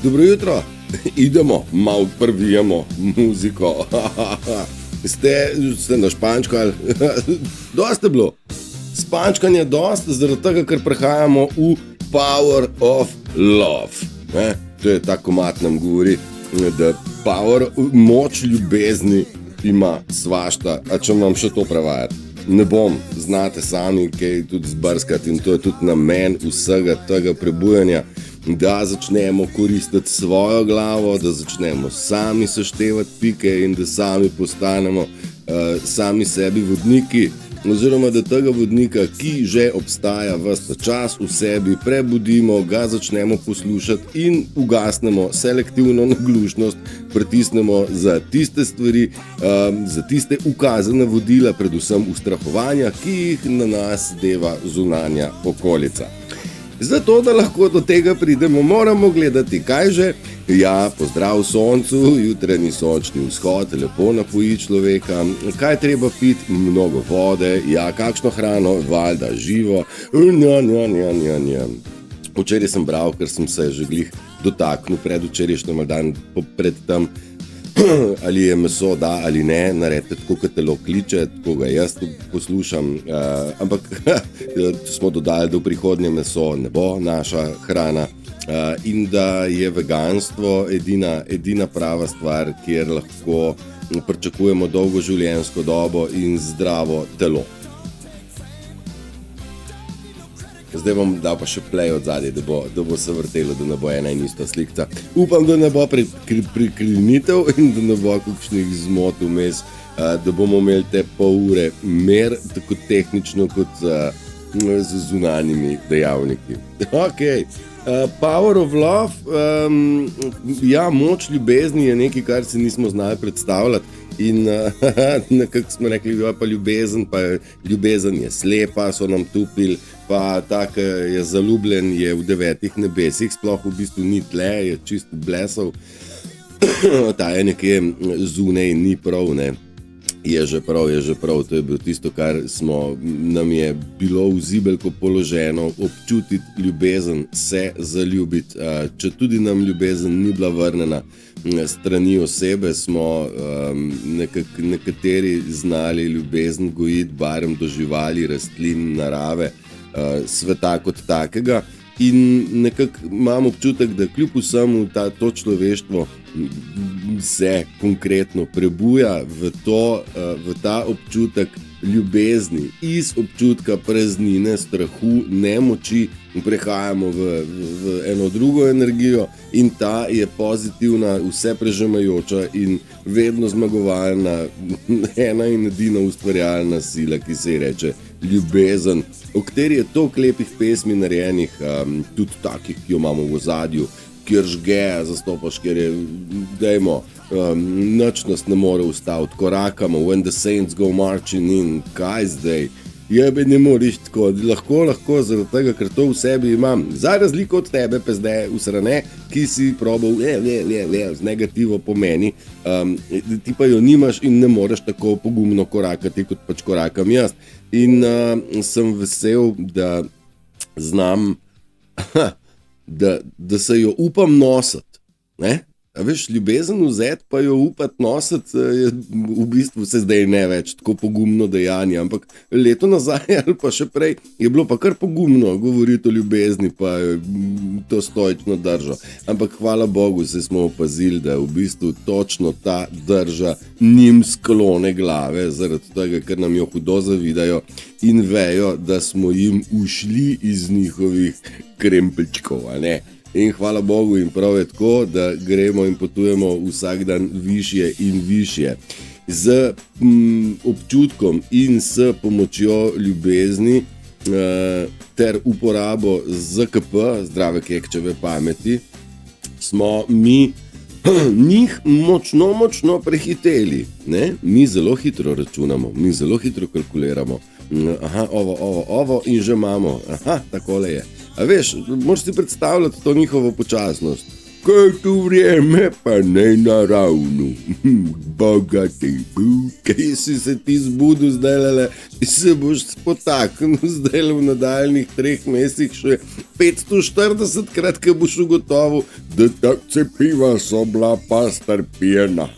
Dobro jutro, idemo, malo prvijemo muziko. Ste našpančkali? Dosti je bilo. Spančkanje je dosti, zaradi tega, ker prehajamo v Power of Love. To je ta komad nam govori, da moč ljubezni ima svašta, a če vam še to prevajati. Ne bom, znate sami, kaj tudi zbrskati in to je tudi namen vsega tega prebujanja, da začnemo koristiti svojo glavo, da začnemo sami seštevati pike in da sami postanemo sami sebi vodniki, oziroma da tega vodnika, ki že obstaja ves ta čas v sebi, prebudimo, ga začnemo poslušati in ugasnemo selektivno naglušnost, pritisnemo za tiste stvari, za tiste ukazane vodila, predvsem ustrahovanja, ki jih na nas deva zunanja okolica. Zato, da lahko do tega pridemo, moramo gledati, kaj že. Ja, pozdrav soncu, jutranji sončni vzhod, lepo napoji človeka. Kaj treba piti? Mnogo vode. Ja, kakšno hrano? Valjda živo. Včeraj sem bral, ker sem se že glih dotaknil predvčerajšnjem dan pred tem, ali je meso da ali ne, naredite tako, kot telo kliče, tako ga jaz poslušam, ampak smo dodali, da v prihodnje meso ne bo naša hrana in da je veganstvo edina prava stvar, kjer lahko pričakujemo dolgo življenjsko dobo in zdravo telo. Zdaj bom dal pa še play od zadaj, da bo se vrtelo, da ne bo ena in ista slikca. Upam, da ne bo priklinitev in da ne bo kakšnih zmot vmes, da bomo imeli te pol ure mer, tako tehnično kot z zunanjimi dejavniki. Ok, Power of Love, ja, moč ljubezni je nekaj, kar si nismo znali predstavljati. In nekako smo rekli, pa ljubezen je slepa, so nam tupili, pa tak je zaljubljen, je v 9 nebesih, sploh v bistvu ni tle, je čist blesov. Ta je nekje zunaj, ni prav, ne. Je že prav, to je bilo tisto, kar nam je bilo v zibelko položeno, občutiti ljubezen, se zaljubiti. Če tudi nam ljubezen ni bila vrnjena strani osebe, smo nekateri znali ljubezen gojiti barem do živali, rastlin, narave, sveta kot takega. In nekako imam občutek, da kljub vsemu to človeštvo se konkretno prebuja v ta občutek ljubezni. Iz občutka praznine, strahu, nemoči prehajamo v eno drugo energijo in ta je pozitivna, vse prežemajoča in vedno zmagovalna, ena in edina ustvarjalna sila, ki se ji reče ljubezen, o kateri je toliko lepih pesmi narejenih, tudi takih, ki jo imamo v ozadju, kjer žge zastopaš, kjer je, dajmo, nič nas ne more ustaviti, korakamo, when the saints go marching in, kaj zdaj? Jebe, ne moreš tako, lahko, zaradi tega, ker to v sebi imam. Za razliko od tebe, pezde, usrane, ki si probal z negativo pomeni, ti pa jo nimaš in ne moreš tako pogumno korakati, kot pač korakam jaz. In sem vesel, da znam, da se jo upam nositi, ne? A veš, ljubezen vzeti pa jo upati nositi, v bistvu se zdaj ne več tako pogumno dejanje, ampak leto nazaj ali pa še prej je bilo pa kar pogumno govoriti o ljubezni, pa to stoično držo. Ampak hvala Bogu se smo opazili, da v bistvu točno ta drža njim sklone glave, zaradi tega, ker nam jo hudo zavidajo in vejo, da smo jim ušli iz njihovih krempelčkov, a ne? In hvala Bogu in prav je tako, da gremo in potujemo vsak dan višje in višje. Z občutkom in s pomočjo ljubezni ter uporabo ZKP, zdrave kekčeve pameti, smo mi njih močno prehiteli. Ne? Mi zelo hitro računamo, mi zelo hitro kalkuliramo. Aha, ovo in že imamo. Aha, takole je. A veš, moraš si predstavljati to njihovo počasnost. Kako vreme, pa ne naravno. Bogati, kaj si se ti zbudil zdaj, le, se boš spotaknil zdaj v nadaljnih 3 mesecih še 540 krat, ko boš ugotovil, da ta cepiva so bila pa strpjena.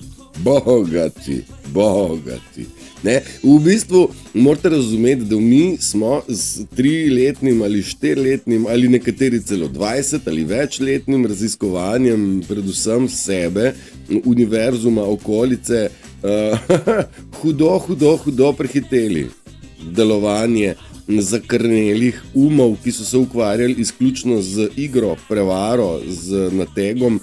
Bogati. Ne? V bistvu morate razumeti, da mi smo s 3-letnim ali 4-letnim ali nekateri celo 20 ali večletnim raziskovanjem predvsem sebe, univerzuma, okolice, hudo prehiteli delovanje zakrnelih umov, ki so se ukvarjali izključno z igro, prevaro, z nategom,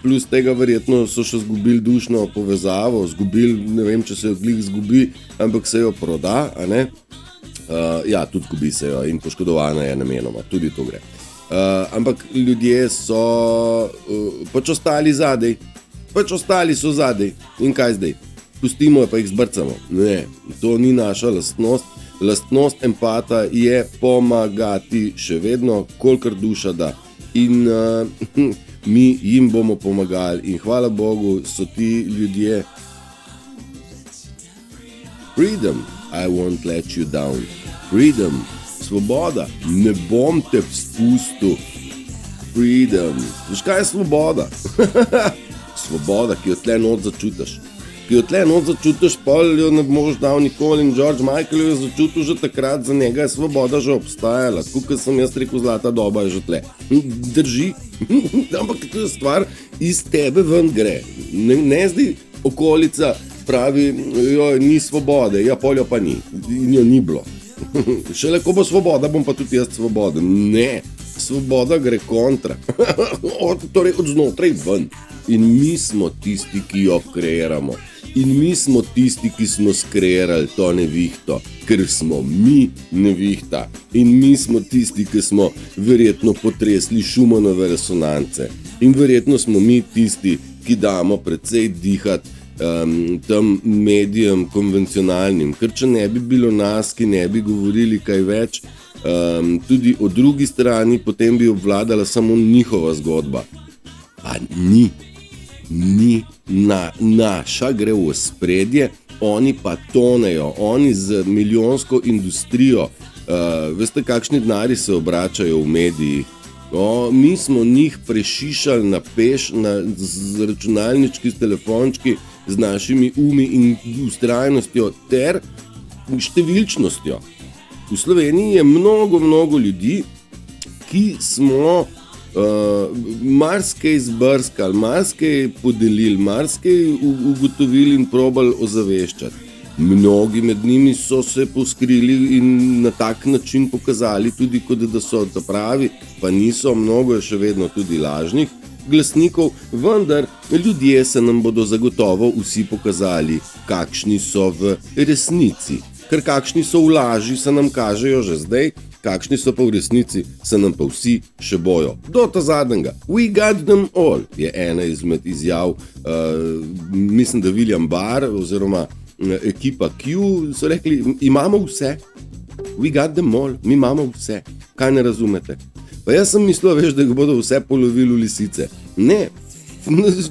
plus tega verjetno so še zgubili dušno povezavo, ne vem, če se jo glih zgubi, ampak se jo proda, a ne? Ja, tudi zgubi se jo in poškodovana je namenoma, tudi to gre. Ampak ljudje so pač ostali zadej, so zadej in kaj zdaj? Pustimo pa jih zbrcamo. Ne, to ni naša lastnost. Lastnost empata je pomagati še vedno, kolikor duša da. In mi jim bomo pomagali. In hvala Bogu so ti ljudje. Freedom, I won't let you down. Freedom, svoboda, ne bom te spustil. Freedom, veš kaj je svoboda? Svoboda, ki jo tle not začutiš. Ki jo tle not začutiš, pol jo ne boš dal nikoli in George Michael jo začutil že takrat, za njega je svoboda že obstajala, tako sem jaz rekel, zlata doba je že tle. Drži, ampak to je stvar iz tebe ven gre. Ne zdaj okolica pravi, joj, ni svobode, ja pol jo pa ni in jo ni bilo. Šele ko bo svoboda, bom pa tudi jaz svoboden. Ne, svoboda gre kontra. Torej od znotraj ven. In mi smo tisti, ki jo kreiramo. In mi smo tisti, ki smo skreirali to nevihto, ker smo mi nevihta. In mi smo tisti, ki smo verjetno potresli Schumannove resonance. In verjetno smo mi tisti, ki damo precej dihati tem medijem konvencionalnim. Ker če ne bi bilo nas, ki ne bi govorili kaj več, tudi o drugi strani, potem bi obvladala samo njihova zgodba. A ni naša gre v ospredje, oni pa tonejo, oni z milijonsko industrijo, veste kakšni denarji se obračajo v medijih, mi smo njih prešišali na peš, z računalnički, s telefončki, z našimi umi in vztrajnostjo ter številčnostjo. V Sloveniji je mnogo ljudi, ki smo marsikaj zbrskali, marsikaj podelili, marsikaj ugotovili in probali ozaveščati. Mnogi med njimi so se poskrili in na tak način pokazali tudi, kot da so ta pravi, pa niso, mnogo je še vedno tudi lažnih glasnikov, vendar ljudje se nam bodo zagotovo vsi pokazali, kakšni so v resnici. Ker kakšni so v laži, se nam kažejo že zdaj, kakšni so pa v resnici, se nam pa vsi še bojo. Do ta zadnjega. We got them all je ena izmed izjav, mislim, da William Barr oziroma ekipa Q so rekli, imamo vse. We got them all, mi imamo vse. Kaj ne razumete? Pa jaz sem mislil, veš, da jih bodo vse polovili v lisice. Ne,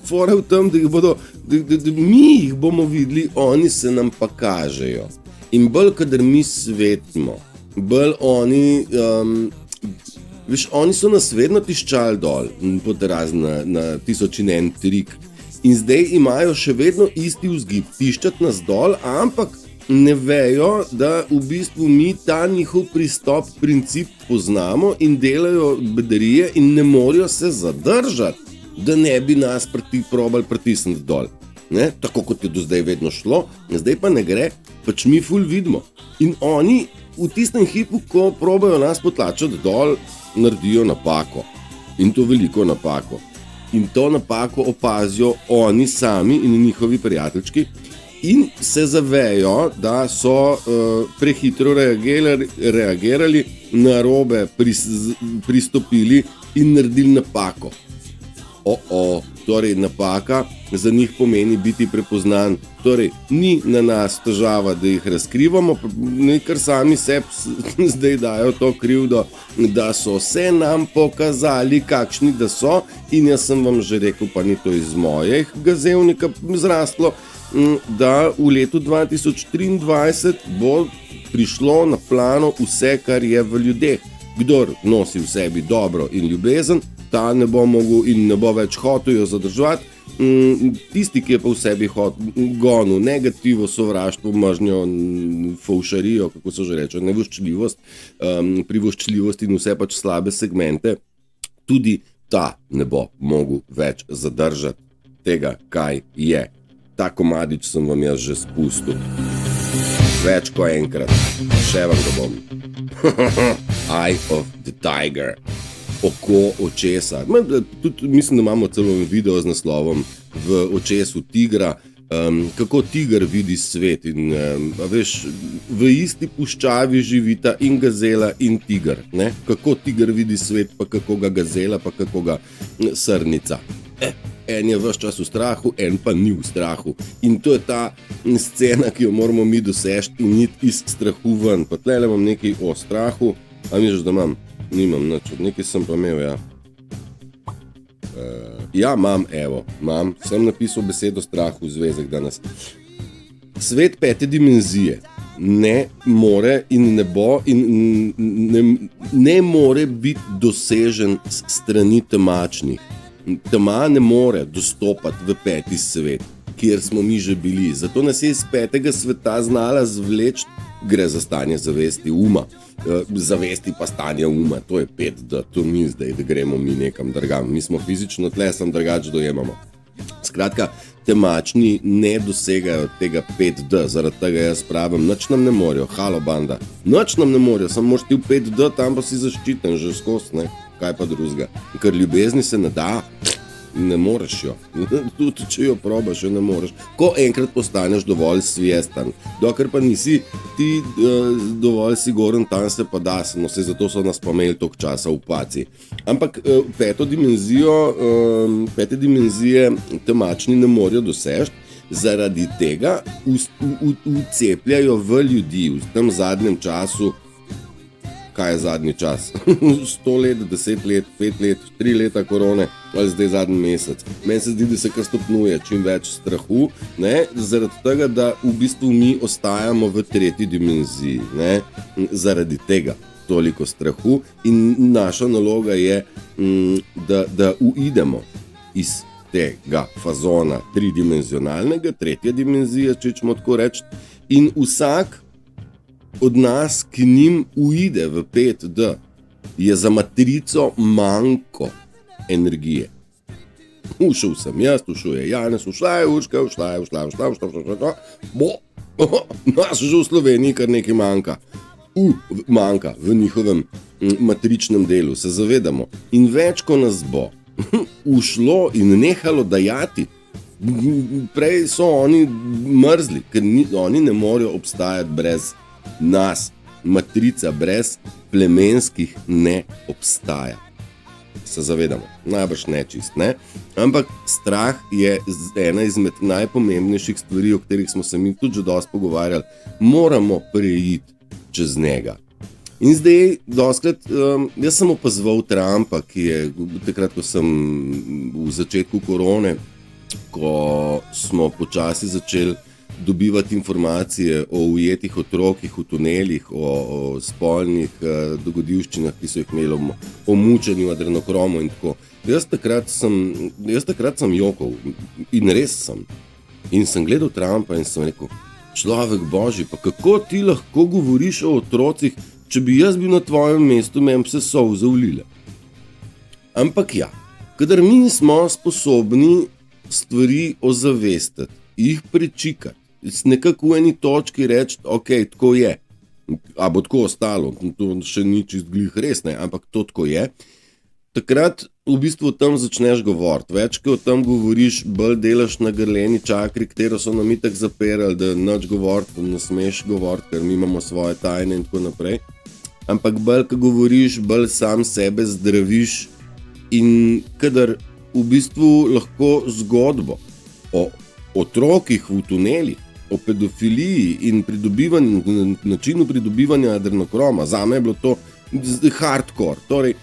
fora v tem, da jih bodo, da mi jih bomo videli, oni se nam pa kažejo. In bolj, kadar mi svetimo, bolj oni, veš, oni so nas vedno tiščali dol, pod razna na 1001 trik. In zdaj imajo še vedno isti vzgib, tiščati nas dol, ampak ne vejo, da v bistvu mi ta njihov pristop, princip poznamo in delajo bedarije in ne morajo se zadržati, da ne bi nas probali pritisniti dol. Ne? Tako kot je do zdaj vedno šlo, zdaj pa ne gre, pač mi ful vidimo. In oni v tistem hipu, ko probajo nas potlačati dol, naredijo napako. In to veliko napako. In to napako opazijo oni sami in njihovi prijateljčki in se zavejo, da so prehitro reagirali, narobe pristopili in naredili napako. torej napaka za njih pomeni biti prepoznan. Torej, ni na nas težava, da jih razkrivamo, kar sami sebi zdaj dajo to krivdo, da so se nam pokazali, kakšni da so, in jaz sem vam že rekel, pa ni to iz mojega zevnika zrastlo, da v letu 2023 bo prišlo na plano vse, kar je v ljudeh. Kdor nosi v sebi dobro in ljubezen, ta ne bo mogel in ne bo več hotel jo zadržati. Tisti, ki je pa v sebi gonil negativo, sovraštvo, mržnjo, fovšarijo, kako se že reče, nevoščljivost, privoščljivost in vse pač slabe segmente, tudi ta ne bo mogel več zadržati tega, kaj je. Ta komadič sem vam jaz že spustil. Več kot enkrat. Še vam ga bom. Eye of the Tiger. Oko očesa. Mislim, da imamo celo video z naslovom V očesu tigra, kako tiger vidi svet. In, veš, v isti puščavi živita in gazela in tiger. Ne? Kako tiger vidi svet, pa kako ga gazela, pa kako ga srnica. En je ves čas v strahu, en pa ni v strahu. In to je ta scena, ki jo moramo mi doseči in iti iz strahu ven. Pa tlele imam nekaj o strahu, a misliš, da imam? Nimam nič, nekaj sem pa imel, ja. Ja, imam, sem napisal besedo strahu v zvezek danes. Svet 5. dimenzije ne more in ne bo in ne more biti dosežen s strani temačnih. Tema ne more dostopati v 5. svet, kjer smo mi že bili. Zato nas je iz 5. sveta znala zvleči, gre za stanje zavesti uma. Zavesti pa stanje uma, to je 5D, to ni zdaj, da gremo mi nekam drugam. Mi smo fizično tle, sem drugače dojemamo. Skratka, temačni ne dosegajo tega 5D, zaradi tega jaz pravim, nič nam ne morejo, halo banda, nič nam ne morejo, samo moraš ti v 5D, tam pa si zaščiten že skozi, ne, kaj pa drugega. Ker ljubezni se ne da, ne moreš jo, tudi če jo probaš, jo ne moreš. Ko enkrat postaneš dovolj svjestan, dokler pa nisi ti dovolj siguren, tam se pa da, no se zato so nas pa imeli toliko časa v paci. Ampak 5. dimenzije temačni ne morejo dosežiti, zaradi tega vcepljajo v ljudi v tem zadnjem času. Kaj je zadnji čas? 100 let, 10 let, 5 let, 3 leta korone, ali zdaj zadnji mesec. Meni se zdi, da se kar stopnjuje čim več strahu, ne? Zaradi tega, da v bistvu mi ostajamo v 3. dimenziji, ne? Zaradi tega toliko strahu in naša naloga je, da uidemo iz tega fazona tridimenzionalnega, 3. dimenzija, če ćemo tako reči, in vsak od nas, ki njim uide v 5D, je za matrico manjko energije. Ušel sem jaz, ušel je Janez, ušla je Urška, ušla. Nas že v Sloveniji kar nekaj manjka. Manjka v njihovem matričnem delu, se zavedamo. In več, ko nas bo ušlo in nehalo dajati, prej so oni mrzli, ker oni ne morejo obstajati brez nas. Matrica brez plemenskih ne obstaja. Se zavedamo, najbrž nečist, ne? Ampak strah je ena izmed najpomembnejših stvari, o katerih smo se mi tudi že dosti pogovarjali. Moramo preiti čez njega. In zdaj, doskrat, jaz sem opazoval Trumpa, ki je takrat, ko sem v začetku korone, ko smo počasi začeli dobivati informacije o ujetih otrokih v tunelih, o spolnih dogodivščinah, ki so jih imeli, o mučenju, adrenokromu in tako. Jaz takrat sem jokal in res sem. In sem gledal Trumpa in sem rekel, človek božji, pa kako ti lahko govoriš o otrocih, če bi jaz bil na tvojem mestu, meni se solze ulile. Ampak ja, kadar mi smo sposobni stvari ozavestiti, jih prečikati, nekako v eni točki reči, ok, tako je, a bo tako ostalo, to še ni čist glih res, ne, ampak to tako je, takrat v bistvu o tem začneš govoriti. Več, ko o tem govoriš, bolj delaš na grleni čakri, katero so nam itak zaperali, da nič govoriti, da ne smeš govoriti, ker mi imamo svoje tajne in tako naprej. Ampak bolj, ko govoriš, bolj sam sebe zdraviš in kadar v bistvu lahko zgodbo o otrokih v tunelih, o pedofiliji in načinu pridobivanja adrenokroma. Zame je bilo to hardcore. Torej,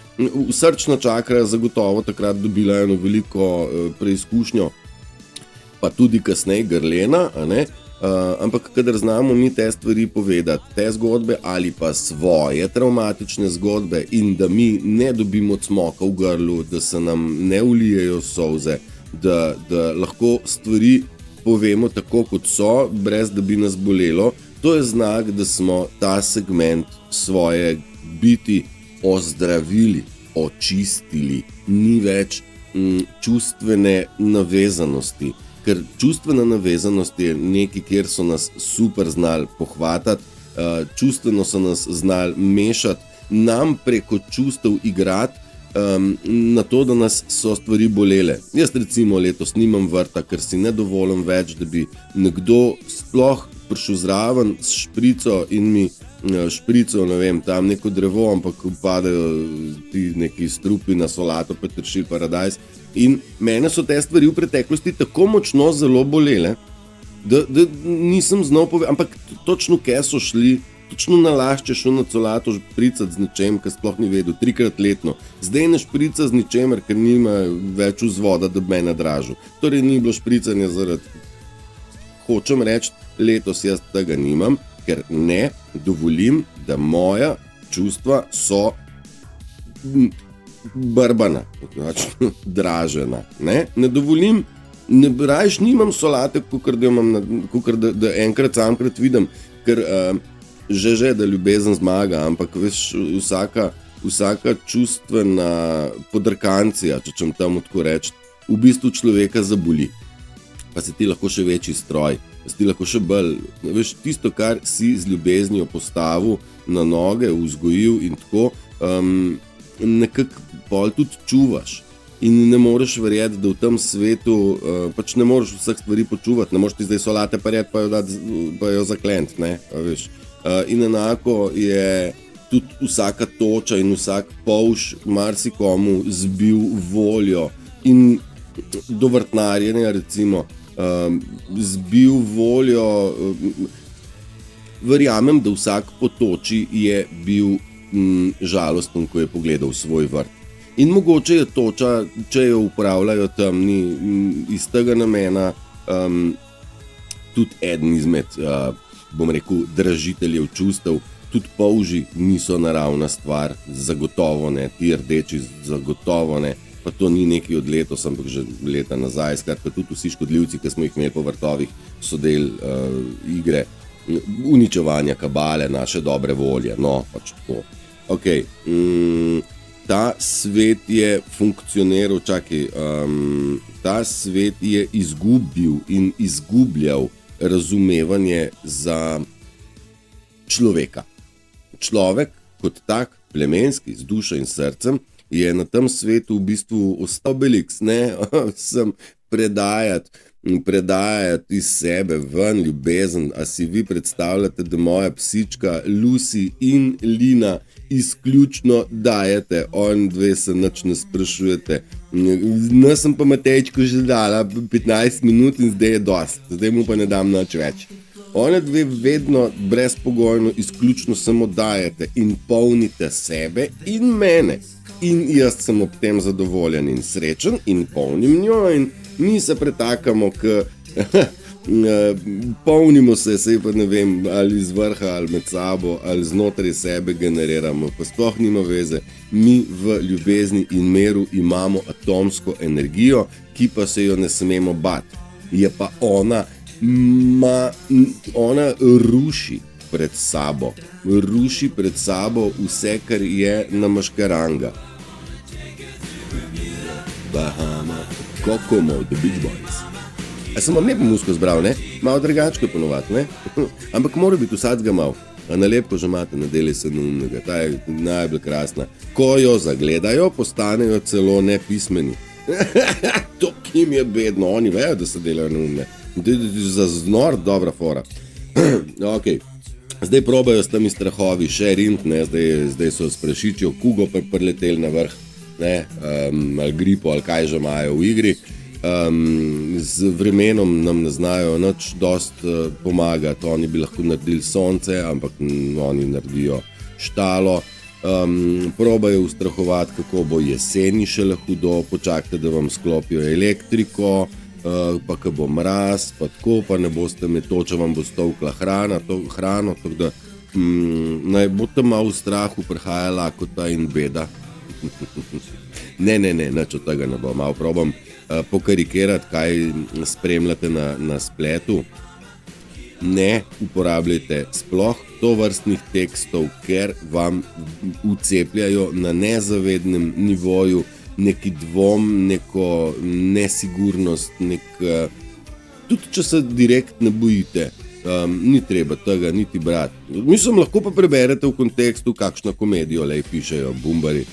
srčna čakra je zagotovo takrat dobila eno veliko preizkušnjo, pa tudi kasneje grlena, a ne? Ampak kadar znamo mi te stvari povedati, te zgodbe ali pa svoje travmatične zgodbe in da mi ne dobimo cmoka v grlu, da se nam ne ulijejo solze, da lahko stvari povemo tako, kot so, brez da bi nas bolelo, to je znak, da smo ta segment svoje biti ozdravili, očistili, ni več čustvene navezanosti. Ker čustvena navezanost je nekaj, kjer so nas super znali pohvatati, čustveno so nas znali mešati, nam preko čustev igrati, na to, da nas so stvari bolele. Jaz recimo letos nimam vrta, ker si ne dovolim več, da bi nekdo sploh prišel zraven s šprico in mi šprico, ne vem, tam neko drevo, ampak padajo ti neki strupi na solato, peteršilj, paradajz. In mene so te stvari v preteklosti tako močno zelo bolele, da nisem znal povedati, ampak točno kje so šli, točno nalašče šel na solato špricati z ničem, ker sploh ni vedel, 3-krat letno. Zdaj ne šprica z ničemer, ker nima več vzvoda, da bi me nadražil. Torej ni bilo špricanja zaradi, hočem reči, letos jaz tega nimam, ker ne dovolim, da moja čustva so brbana, dražena. Ne dovolim, rajš nimam solate, kakor da enkrat samkrat vidim, ker že da ljubezen zmaga, ampak veš, vsaka čustvena podrkancija, če čem temu tako reči, v bistvu človeka zaboli. Pa se ti lahko še večji stroj, pa se ti lahko še bolj, veš, tisto, kar si z ljubeznijo postavil na noge, vzgojil in tako, nekako pol tudi čuvaš. In ne moreš verjeti, da v tem svetu pač ne moreš vseh stvari počuvati, ne moreš ti zdaj solate parjeti, pa jo zaklent, ne, veš. In enako je tudi vsaka toča in vsak polž marsikomu zbil voljo in do vrtnarjenja recimo zbil voljo. Verjamem, da vsak po toči je bil žalosten, ko je pogledal svoj vrt. In mogoče je toča, če jo upravljajo temni, iz tega namena tudi eden izmed bom rekel, dražiteljev čustev, tudi polži niso naravna stvar, zagotovo ne, ti rdeči zagotovo ne, pa to ni nekaj od letos, ampak že leta nazaj, skratka tudi vsi škodljivci, ki smo jih imeli po vrtovih, so del igre uničevanja kabale, naše dobre volje, no, pač tako. Ok, ta svet je funkcioniral, ta svet je izgubil in izgubljal razumevanje za človeka. Človek kot tak, plemenski, z dušo in srcem, je na tem svetu v bistvu ostal Obelix, ne, sem predajati iz sebe ven ljubezen. A si vi predstavljate, da moja psička Lucy in Lina izključno dajete, on dve se nič ne sprašujete. Nas sem pa Matejčku že dala 15 minut in zdaj je dost, zdaj mu pa ne dam nič več. One dve vedno brezpogojno izključno samo dajete in polnite sebe in mene. In jaz sem ob tem zadovoljen in srečen in polnim njo in mi se pretakamo polnimo se, sej pa ne vem, ali z vrha, ali med sabo, ali znotraj sebe generiramo, pa sploh nima veze. Mi v ljubezni in miru imamo atomsko energijo, ki pa se jo ne smemo bati. Je pa ona ruši pred sabo. Ruši pred sabo vse, kar je namaškaranga. Bahama, Kokomo, The Beach Boys. Sem vam lepo muziko zbral, ne? Malo drugačko ponovati, ne? Ampak mora biti vsakega malo. A nalepko že imate, nadeli se neumnega. Ta je najbolj krasna. Ko jo zagledajo, postanejo celo nepismeni. To kim je bedno, oni vejo, da se delajo neumne. Za znor dobra fora. Ok, zdaj probajo s temi strahovi še rint, ne? Zdaj so s prašičjo kugo preleteli na vrh. ne, ali gripo, ali kaj že imajo v igri. Z vremenom nam ne znajo nič dost pomagati, oni bi lahko naredili sonce, ampak oni naredijo štalo. Probajo ustrahovati, kako bo jeseni šele hudo, počakajte, da vam sklopijo elektriko, pa ko bo mraz, pa tako, pa ne boste metoča, vam bo stovkla hrano, tako da naj bo tam malo v strahu prihaja lakota in beda. Ne, nič od tega ne bo, malo probam pokarikirati, kaj spremljate na spletu. Ne uporabljajte sploh tovrstnih tekstov, ker vam vcepljajo na nezavednem nivoju neki dvom, neko nesigurnost, tudi če se direkt ne bojite, ni treba tega niti brati. Mislim, lahko pa preberete v kontekstu, kakšno komedijo lej pišejo bumbari.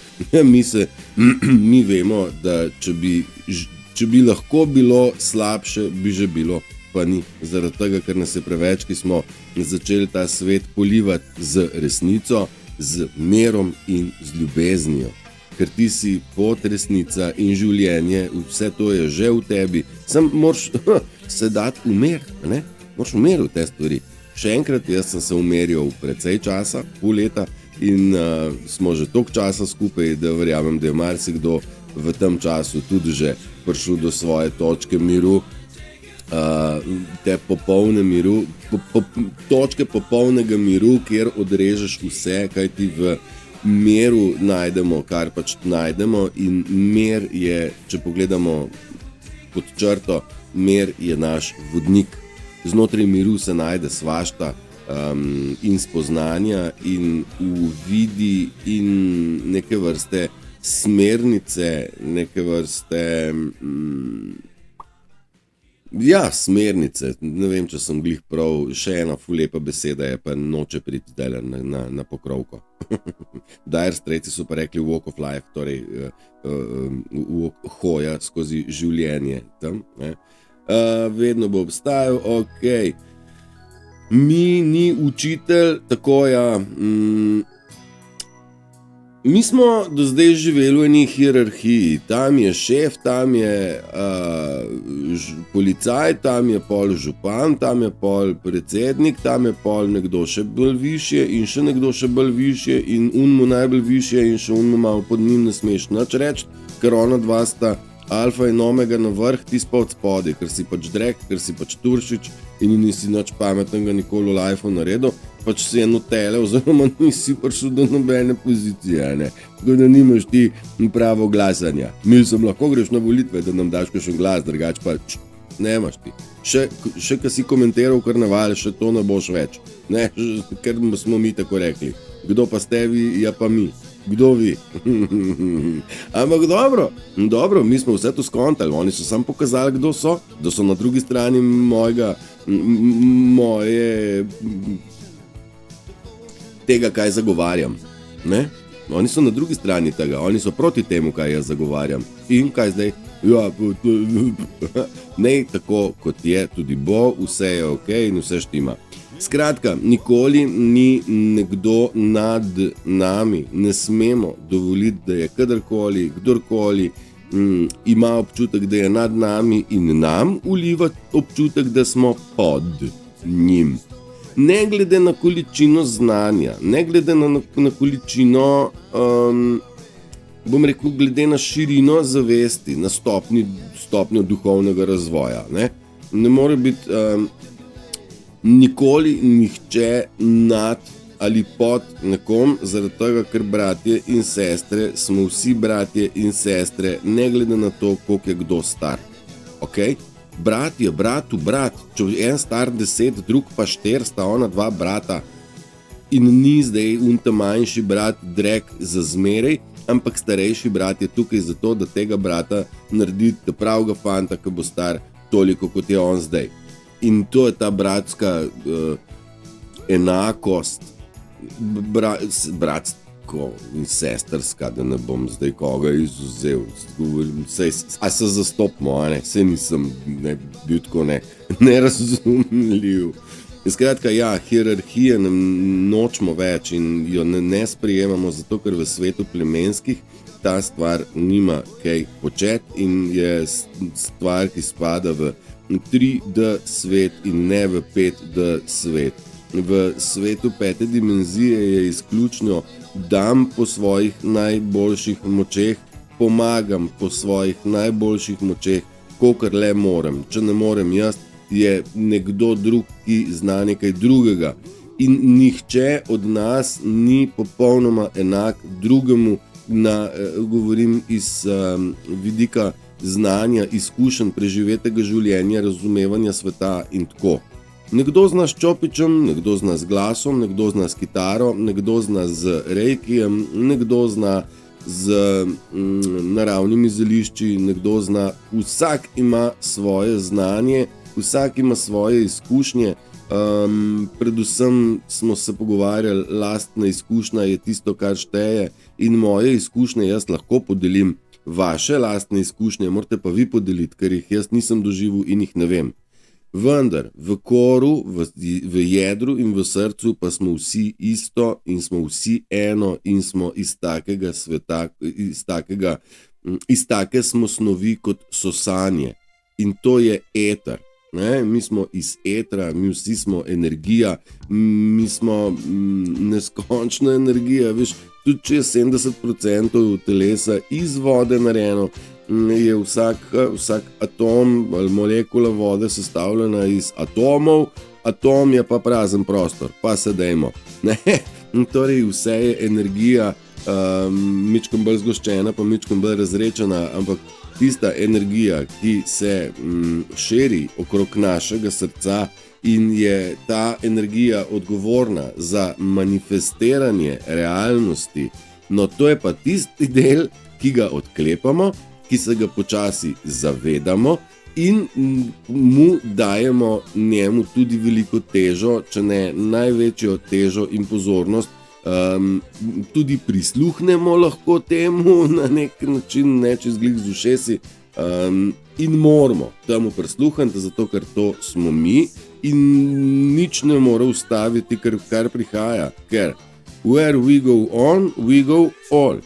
Mi vemo, da če bi lahko bilo slabše, bi že bilo. Pa ni, zaradi tega, ker nas je preveč, ki smo začeli ta svet polivati z resnico, z mirom in z ljubeznijo. Ker ti si pot, resnica in življenje, vse to je že v tebi, sam moraš se dati umeriti, ne? Moraš umeriti te stvari. Še enkrat, jaz sem se umeril precej časa, pol leta in smo že toliko časa skupaj, da verjamem, da je marsikdo v tem času tudi že prišel do svoje točke miru, te popolne miru, točke popolnega miru, kjer odrežeš vse, kaj ti v miru najdemo, kar pač najdemo, in mir je, če pogledamo pod črto, mir je naš vodnik. Znotraj miru se najde svašta in spoznanja in uvidi in neke vrste smernice, neke vrste smernice, ne vem, če sem glih prav, še ena ful lepa beseda je, pa noče priti zdaj na pokrovko. Dire Straits so pa rekli walk of life, torej hoja skozi življenje tam, ne. Vedno bo obstajal, ok. Mi ni učitelj, tako ja. Mi smo do zdaj živeli v eni hierarhiji, tam je šef, tam je policaj, tam je pol župan, tam je pol predsednik, tam je pol nekdo še bolj višje in še nekdo še bolj višje in mu najbolj višje in še mu malo pod njim ne smeš nič reči, ker ona dva sta alfa in omega na vrh, ti pa od spodaj, ker si pač Drek, ker si pač Turšič in nisi nič pametnega nikoli v lifeu naredil, pač si eno tele, oziroma nisi prišel do nobene pozicije, ne. Tako da nimaš ti pravo glasanja. Mislim, lahko greš na volitve, da nam daš kakšen glas, drugače pa nemaš ti. Še ko si komentiral karneval, še to ne boš več. Ne, ker smo mi tako rekli. Kdo pa ste vi, ja pa mi. Kdo vi? Ampak dobro, mi smo vse to skontali, oni so samo pokazali, kdo so, da so na drugi strani tega, kaj zagovarjam, ne? Oni so na drugi strani tega, oni so proti temu, kaj jaz zagovarjam. In kaj zdaj? Ja, ne, tako kot je, tudi bo, vse je ok in vse štima. Skratka, nikoli ni nekdo nad nami, ne smemo dovoliti, da je kadarkoli, kdorkoli ima občutek, da je nad nami in nam vliva občutek, da smo pod njim. Ne glede na količino znanja, ne glede na količino, bom rekel, glede na širino zavesti, na stopnjo duhovnega razvoja, ne? Ne more biti nikoli nihče nad ali pod nekom, zaradi tega, ker bratje in sestre smo vsi bratje in sestre, ne glede na to, koliko je kdo star. Ok? Brat je bratu brat, če en star 10, drug pa 4, sta ona 2 brata in ni zdaj ta manjši brat Drek za zmeraj, ampak starejši brat je tukaj zato, da tega brata naredi pravega fanta, ki bo star toliko, kot je on zdaj. In to je ta bratska enakost, bratstvo in sestrska, da ne bom zdaj koga izuzel. A se zastopimo, a ne? Saj nisem bil tako nerazumljiv. Skratka, ja, hierarhije nam nočemo več in jo ne sprejemamo, zato ker v svetu plemenskih ta stvar nima kaj početi in je stvar, ki spada v 3D svet in ne v 5D svet. V svetu 5. dimenzije je izključno dam po svojih najboljših močeh, pomagam po svojih najboljših močeh, kolikor le morem. Če ne morem jaz, je nekdo drug, ki zna nekaj drugega. In nihče od nas ni popolnoma enak drugemu, govorim iz vidika znanja, izkušenj, preživetega življenja, razumevanja sveta in tako. Nekdo zna s čopičem, nekdo zna z glasom, nekdo zna s kitaro, nekdo zna z reikijem, nekdo zna z naravnimi zelišči, nekdo zna, vsak ima svoje znanje, vsak ima svoje izkušnje, predvsem smo se pogovarjali, lastna izkušnja je tisto, kar šteje in moje izkušnje jaz lahko podelim, vaše lastne izkušnje morate pa vi podeliti, ker jih jaz nisem doživel in jih ne vem. Vendar v koru, v jedru in v srcu pa smo vsi isto in smo vsi eno in smo iz takega sveta, iz take smo snovi kot so sanje in to je eter. Ne? Mi smo iz etra, mi vsi smo energija, mi smo neskončna energija, veš, tudi če je 70% telesa iz vode narejeno, je vsak atom ali molekula vode sestavljena iz atomov, atom je pa prazen prostor, pa se dajmo. Torej vse je energija, mičkom bolj zgoščena, pa mičkom bolj razrečena, ampak tista energija, ki se širi okrog našega srca in je ta energija odgovorna za manifestiranje realnosti, no to je pa tisti del, ki ga odklepamo, ki se ga počasi zavedamo in mu dajemo njemu tudi veliko težo, če ne največjo težo in pozornost, tudi prisluhnemo lahko temu na nek način, ne čez glih z ušesi, in moramo temu prisluhniti, zato ker to smo mi in nič ne more ustaviti, kar prihaja, ker where we go on, we go all.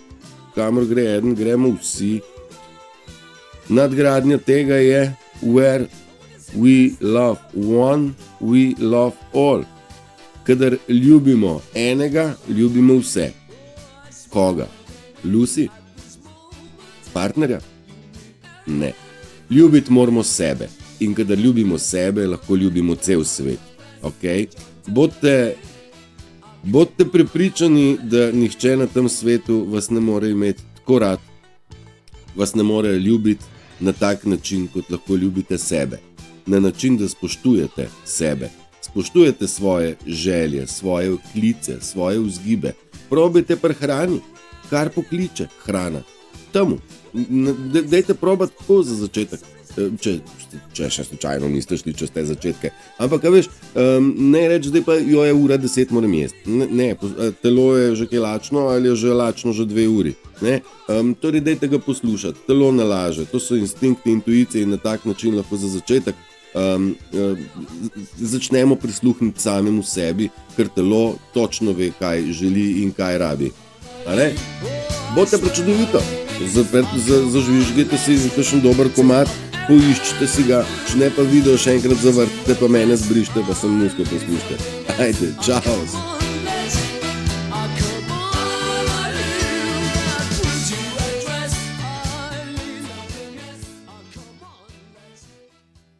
Kamor gre eden, gremo vsi. Nadgradnja tega je where we love one, we love all. Kadar ljubimo enega, ljubimo vse. Koga? Lucy? Partnerja? Ne. Ljubiti moramo sebe. In kadar ljubimo sebe, lahko ljubimo cel svet. Okay? Bodite prepričani, da nihče na tem svetu vas ne more imeti tako rad, vas ne more ljubiti na tak način, kot lahko ljubite sebe. Na način, da spoštujete sebe. Spoštujete svoje želje, svoje klice, svoje vzgibe. Probajte prehrani, kar pokliče hrana. Temu. Dajte probati tako za začetek. Če še slučajno niste šli čez te začetke. Ampak, veš, ne reči, zdaj pa jo je ura 10 moram jesti. Ne, telo je že kaj lačno ali je že lačno že 2 uri. Torej, dajte ga poslušati. Telo nalaže. To so instinkti, intuicije in na tak način lahko za začetek začnemo prisluhniti samemu sebi, ker telo točno ve, kaj želi in kaj rabi. Bodite prečudovito. Zažvižgajte si za kakšen dober komad, poiščite si ga, če ne pa video še enkrat zavrtite, pa mene zbrište, pa sem musko poslušajte. Ajde, čau!